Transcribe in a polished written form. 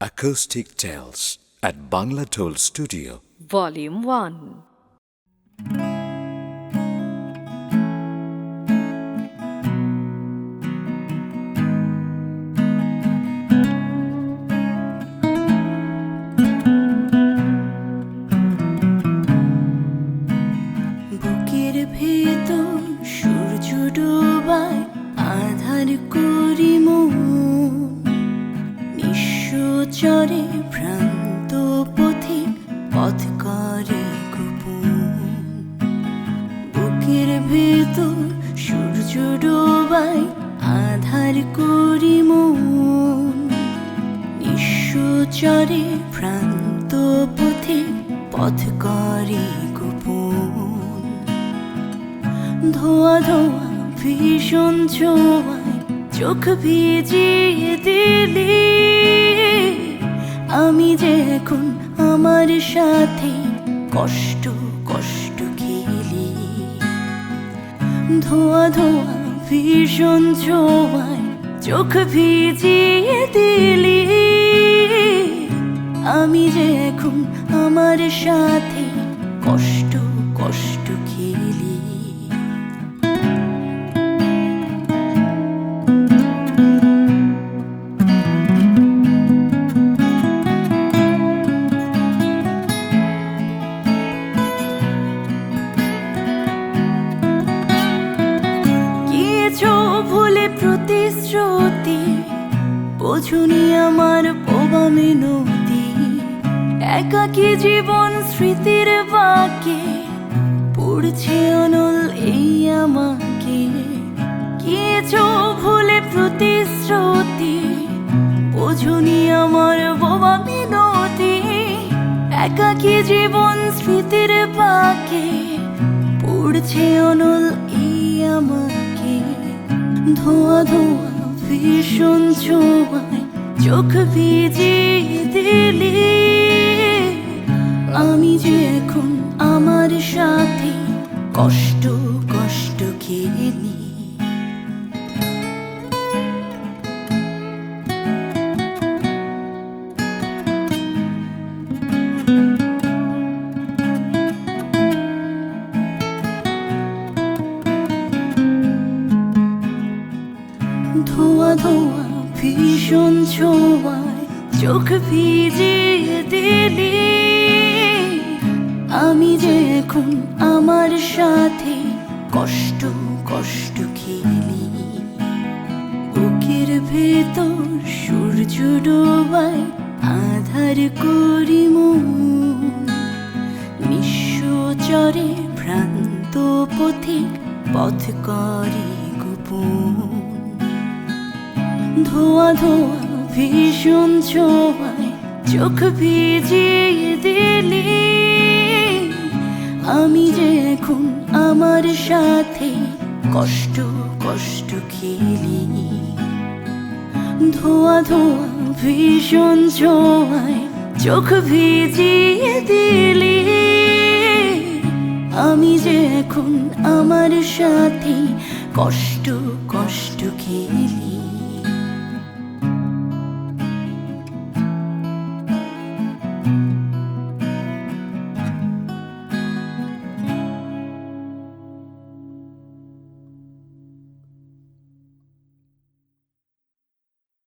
Acoustic Tales at Bangla Toll Studio. Volume 1. বুকের ভেতর সূর্য ডোবায় আধার করি মন, নিঃস্বচরে ভ্রান্ত পথিক পথ করে গোপন। বুকের ভেতর সূর্য ডোবায় আধার করি মন, নিঃস্বচরে ভ্রান্ত পথিক পথ করে গোপন। ধোয়া ধোয়া ভীষণ ছোঁয়ায় চোখ ভিজিয়ে দিলি, আমি যে এখন আমার সাথে কষ্ট কষ্ট খেলি। ধোয়া ধোয়া ভীষণ ছোঁয়ায় চোখ ভিজিয়ে দিলি, আমি যে এখন আমার সাথে কষ্ট কষ্ট খেলি। ভুলে প্রতিশ্রুতি বোঝুনি আমার বোবা মিনতি, একাকী জীবন স্মৃতির বাঁকে পড়ছে অনল এই আমাকে। কিছু ভুলে প্রতিশ্রুতি বোঝুনি আমার বোবা মিনতি, একাকী জীবন স্মৃতির বাঁকে পড়ছে অনল এই আমাকে। ধোয়া ধোয়া ভীষণ ছোঁয়ায় চোখ ভিজিয়ে দিলি, আমি যে এখন আমার সাথে কষ্ট কষ্ট খেলি। ধোয়া ধোয়া ভীষণ ছোঁয়ায় চোখ ভিজিয়ে দিলি, আমি যে এখন আমার সাথে কষ্ট কষ্ট খেলি। বুকের ভেতর সূর্য ডোবায় আধার করি মন, নিঃস্বচরে ভ্রান্ত পথিক পথ করে গোপন। ধোয়া ধোয়া ভীষণ ছোঁয়ায় চোখ ভিজিয়ে দিলি, আমি যে এখন আমার সাথে কষ্ট কষ্ট খেলি। ধোয়া ধোয়া ভীষণ ছোঁয়ায় চোখ ভিজিয়ে দিলি, আমি যে এখন আমার সাথে কষ্ট কষ্ট খেলি।